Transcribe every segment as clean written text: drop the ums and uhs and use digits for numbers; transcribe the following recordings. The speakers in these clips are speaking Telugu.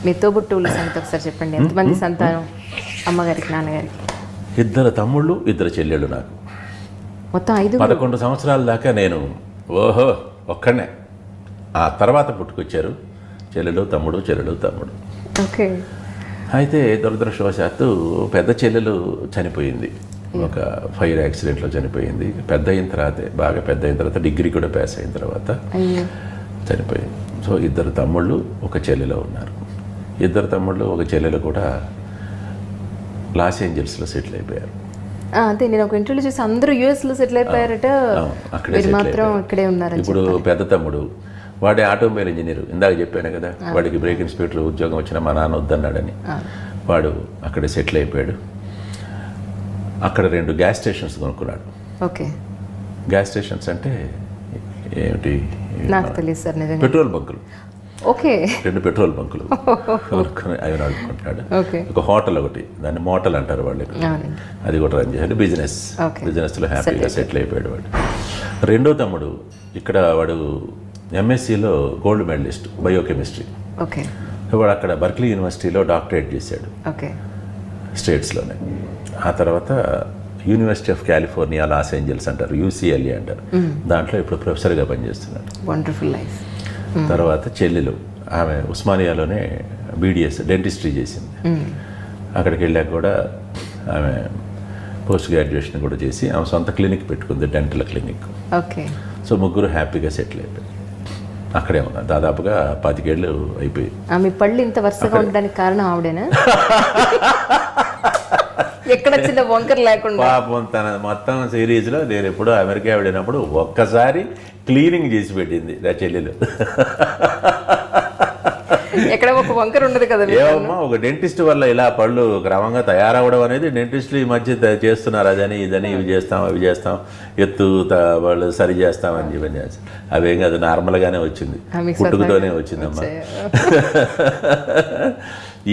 మీ తోబుట్టువుల సంగతి ఒకసారి చెప్పండి. ఎంతమంది సంతానం అమ్మగారికి నాన్నగారికి? 2 తమ్ముళ్ళు 2 చెల్లెళ్ళు నాకు. మొత్తం 5. 11 సంవత్సరాల దాకా నేను ఒక్కడనే. ఆ తర్వాత పుట్టుకొచ్చారు చెల్లెలు తమ్ముడు. ఓకే. అయితే దురదృష్టవశాత్తు పెద్ద చెల్లెలు చనిపోయింది, ఒక ఫైర్ యాక్సిడెంట్లో చనిపోయింది. బాగా పెద్ద అయిన తర్వాత డిగ్రీ కూడా పాస్ అయిన తర్వాత చనిపోయింది. సో 2 తమ్ముళ్ళు 1 చెల్లెలో ఉన్నారు. 2 తమ్ముళ్ళు 1 చెల్లెలు కూడా లాస్ ఏంజల్స్లో సెటిల్ అయిపోయారు. అంతే, నేను ఒక ఇంటర్వ్యూ చూసి అందరూ యూఎస్లో సెటిల్ అయిపోయారట, మాత్రం ఇక్కడే ఉన్నారు. ఇప్పుడు పెద్ద తమ్ముడు వాడే ఆటోమొబైల్ ఇంజనీర్. ఇందాక చెప్పాను కదా, వాడికి బ్రేక్ ఇన్స్పెక్టర్ ఉద్యోగం వచ్చినా మా నాన్న వద్దన్నాడని వాడు అక్కడే సెటిల్ అయిపోయాడు. అక్కడ 2 గ్యాస్ స్టేషన్స్ కొనుక్కున్నాడు. ఓకే. గ్యాస్ స్టేషన్స్ అంటే ఏమిటి? నాకు తెలియదు సార్. నిజంగా పెట్రోల్ బంకులు. ఓకే. 2 పెట్రోల్ బంకులు కొనుక్కుని అవి నడుపుకుంటున్నాడు. ఒక హోటల్ ఒకటి, దాన్ని మోటల్ అంటారు వాళ్ళు, అది కూడా రన్ చేశాడు. బిజినెస్లో హ్యాపీగా సెటిల్ అయిపోయాడు వాడు. 2వ తమ్ముడు ఇక్కడ వాడు ఎంఎస్సిలో గోల్డ్ మెడలిస్ట్ బయోకెమిస్ట్రీ. ఓకే. వాడు అక్కడ బర్క్లీ యూనివర్సిటీలో డాక్టరేట్ చేశాడు. ఓకే. స్టేట్స్లోనే. ఆ తర్వాత university of California Los Angeles అంటారు, యూసీఎల్ఏ అంటారు, దాంట్లో ఇప్పుడు ప్రొఫెసర్గా పనిచేస్తున్నాడు. Wonderful life. తర్వాత చెల్లెలు, ఆమె ఉస్మానియాలోనే బీడిఎస్ డెంటిస్ట్రీ చేసింది. అక్కడికి వెళ్ళాక కూడా ఆమె పోస్ట్ గ్రాడ్యుయేషన్ కూడా చేసి ఆమె సొంత క్లినిక్ పెట్టుకుంది, డెంటల్ క్లినిక్. ఓకే. సో ముగ్గురు హ్యాపీగా సెటిల్ అయిపోయారు. అక్కడే ఉన్నారు దాదాపుగా 25 ఏళ్ళు అయిపోయి. ఆమె పళ్ళు ఇంత వరుసగా ఉండడానికి కారణం ఆవిడేనా? ఎక్కడ చిన్న వంకర లేకుండా. పాపం తన మొత్తం సిరీస్లో నేను ఎప్పుడూ అమెరికా వెళ్ళినప్పుడు ఒక్కసారి క్లీనింగ్ చేసి పెట్టింది నా చెల్లెలు. ఎక్కడ ఒక వంకర ఉండదు కదా. ఏమమ్మా, ఒక డెంటిస్ట్ వల్ల ఇలా పళ్ళు క్రమంగా తయారవడం అనేది డెంటిస్టులు ఈ మధ్య చేస్తున్నారు. అదని ఇదని ఇవి చేస్తాం అవి చేస్తాం, ఎత్తు వాళ్ళు సరి చేస్తామని ఇవన్నీ చేస్తాం. అవేం కాదు, నార్మల్గానే వచ్చింది, పుట్టుకతోనే వచ్చిందమ్మా.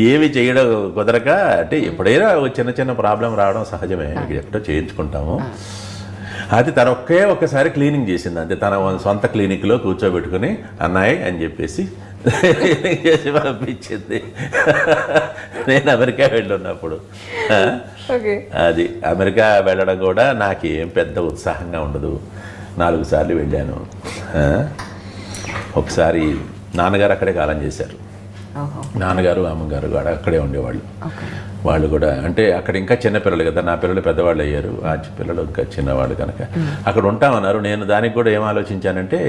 ఏమి చేయడం కుదరక, అంటే ఎప్పుడైనా చిన్న చిన్న ప్రాబ్లం రావడం సహజమే, ఎక్కడో చేయించుకుంటాము. అది తన ఒక్కసారి క్లీనింగ్ చేసింది అంతే. తన సొంత క్లినిక్లో కూర్చోబెట్టుకుని అన్నాయి అని చెప్పేసి చేసి పంపించింది. నేను అమెరికా వెళ్ళున్నప్పుడు అది అమెరికా వెళ్ళడం కూడా నాకేం పెద్ద ఉత్సాహంగా ఉండదు. 4 సార్లు వెళ్ళాను. ఒకసారి నాన్నగారు అక్కడే కాలం చేశారు. నాన్నగారు అమ్మగారు కూడా అక్కడే ఉండేవాళ్ళు. వాళ్ళు కూడా అంటే అక్కడ ఇంకా చిన్నపిల్లలు కదా, నా పిల్లలు పెద్దవాళ్ళు అయ్యారు, ఆ పిల్లలు ఇంకా చిన్నవాళ్ళు కనుక అక్కడ ఉంటామన్నారు. నేను దానికి కూడా ఏం ఆలోచించానంటే,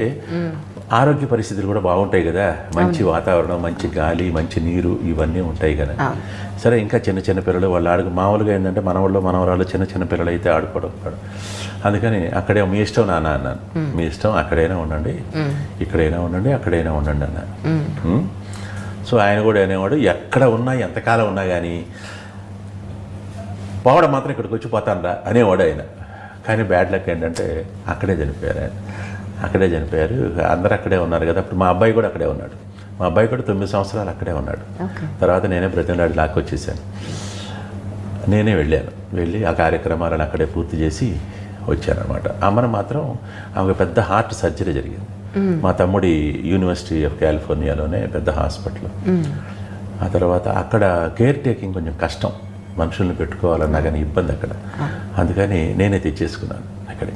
ఆరోగ్య పరిస్థితులు కూడా బాగుంటాయి కదా, మంచి వాతావరణం, మంచి గాలి, మంచి నీరు, ఇవన్నీ ఉంటాయి కదా. సరే, ఇంకా చిన్న పిల్లలు వాళ్ళు మామూలుగా ఏంటంటే మనవరాళ్ళు చిన్న పిల్లలు అయితే ఆడుకోవడం. అందుకని అక్కడే మీ ఇష్టం నాన్న అన్నాను. మీ ఇష్టం, అక్కడైనా ఉండండి, ఇక్కడైనా ఉండండి, అక్కడైనా ఉండండి అన్నాను. సో ఆయన కూడా అనేవాడు, ఎక్కడ ఉన్నా ఎంతకాలం ఉన్నా కానీ పోవడం మాత్రం ఇక్కడికి వచ్చి పోతానరా అనేవాడు ఆయన. కానీ బ్యాడ్ లక్ ఏంటంటే అక్కడే చనిపోయారు ఆయన. అందరూ అక్కడే ఉన్నారు కదా. అప్పుడు మా అబ్బాయి కూడా అక్కడే ఉన్నాడు. మా అబ్బాయి కూడా 9 సంవత్సరాలు అక్కడే ఉన్నాడు. తర్వాత నేనే బ్రతిమలాడి లాక్కొచ్చేసాను. నేనే వెళ్ళి ఆ కార్యక్రమాలను అక్కడే పూర్తి చేసి వచ్చానమాట. అమ్మను మాత్రం ఆమెకు పెద్ద హార్ట్ సర్జరీ జరిగింది. మా తమ్ముడి యూనివర్సిటీ ఆఫ్ కాలిఫోర్నియాలోనే పెద్ద హాస్పిటల్. ఆ తర్వాత అక్కడ కేర్ టేకింగ్ కొంచెం కష్టం, మనుషుల్ని పెట్టుకోవాలన్నా కానీ ఇబ్బంది అక్కడ. అందుకని నేనే తెచ్చేసుకున్నాను అక్కడే,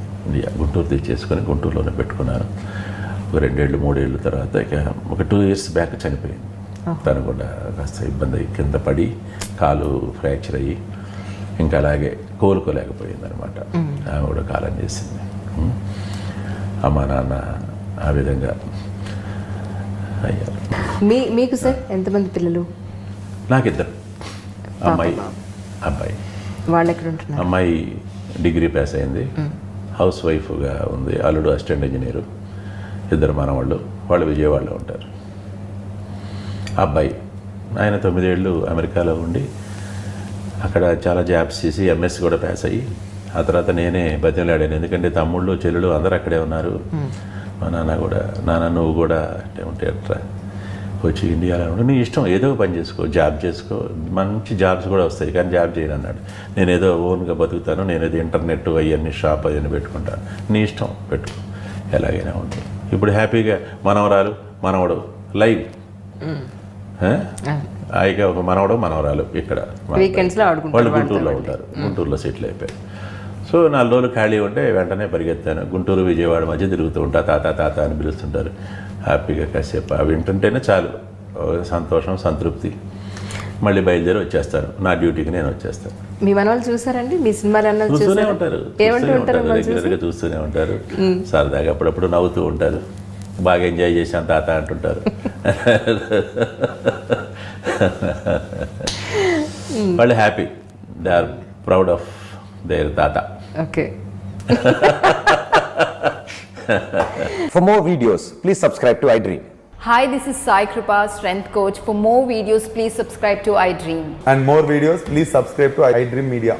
గుంటూరు తెచ్చేసుకొని గుంటూరులోనే పెట్టుకున్నాను. ఒక 2 ఏళ్ళు 3 ఏళ్ళు తర్వాత ఇక ఒక 2 ఇయర్స్ బ్యాక్ చనిపోయింది. తను కూడా కాస్త ఇబ్బంది అయ్యి కింద పడి కాలు ఫ్రాక్చర్ అయ్యి ఇంకా అలాగే కోలుకోలేకపోయింది అనమాట. ఆమె కూడా కాలం చేసింది. అమ్మ నాన్న ఆ విధంగా అయ్యారు. మీకు సార్ ఎంతమంది పిల్లలు? నాకు 2, అమ్మాయి అబ్బాయి. వాళ్ళు ఎక్కడ ఉంటున్నారు? అమ్మాయి డిగ్రీ పాస్ అయింది, హౌస్ వైఫ్గా ఉంది. అల్లుడు అసిస్టెంట్ ఇంజనీరు, 2 మనవాళ్ళు, వాళ్ళు విజయవాడలో ఉంటారు. అబ్బాయి ఆయన 9 ఏళ్ళు అమెరికాలో ఉండి అక్కడ చాలా జాబ్స్ చేసి ఎంఎస్సి కూడా పాస్ అయ్యి ఆ తర్వాత నేనే బతిమలాడాను. ఎందుకంటే తమ్ముళ్ళు చెల్లెలు అందరూ అక్కడే ఉన్నారు. మా నాన్న కూడా, నాన్న నువ్వు కూడా అంటే ఉంటే అట్లా వచ్చి ఇండియాలో ఉండి నీ ఇష్టం, ఏదో పని చేసుకో, జాబ్ చేసుకో, మంచి జాబ్స్ కూడా వస్తాయి, కానీ జాబ్ చేయను అన్నాడు. నేను ఏదో ఓన్గా బతుకుతాను, నేను ఏదో ఇంటర్నెట్ అవన్నీ షాప్ అవన్నీ పెట్టుకుంటాను, నీ ఇష్టం పెట్టుకో, ఎలాగైనా ఉంటుంది. ఇప్పుడు హ్యాపీగా మనవరాలు మనవడు లైవ్ హాయిగా ఒక మనవడు మనవరాలు ఇక్కడ వీకెండ్స్లో ఆడుకుంటారు, వాళ్ళు గుంటూరులో ఉంటారు, గుంటూరులో సెటిల్ అయిపోయారు. సో 4 రోజులు ఖాళీ ఉంటే వెంటనే పరిగెత్తాను. గుంటూరు విజయవాడ మధ్య తిరుగుతూ ఉంటా, తాత తాత అని పిలుస్తుంటారు. హ్యాపీగా కాసేపు అవి వింటుంటేనే చాలు సంతోషం, సంతృప్తి. మళ్ళీ బయలుదేరి వచ్చేస్తాను, నా డ్యూటీకి నేను వచ్చేస్తాను. మీ మనవాళ్ళు చూసారండి మీ సినిమాలు? చూస్తూనే ఉంటారు, రెగ్యులర్గా చూస్తూనే ఉంటారు. సరదాగా అప్పుడప్పుడు నవ్వుతూ ఉంటారు. బాగా ఎంజాయ్ చేశాను తాత అంటుంటారు. వాళ్ళు happy, they are proud of their తాత. Okay. For more videos, please subscribe to iDream. Hi, this is Sai Kripa, strength coach. For more videos, please subscribe to iDream. And more videos, please subscribe to iDream Media.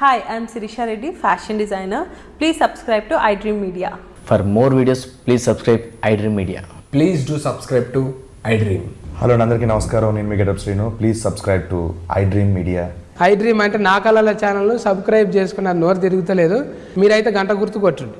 Hi, I am Sirisha Reddy, fashion designer. Please subscribe to iDream Media. For more videos, please subscribe iDream Media. Please do subscribe to iDream. Hello అందరికీ నమస్కారం, నేను మీ getup Srinu. Please subscribe to iDream Media. iDream అంటే నా కళల ఛానల్ను సబ్స్క్రైబ్ చేసుకున్న నోరు తిరుగుతలేదు, మీరైతే గంట గుర్తు కొట్టండి.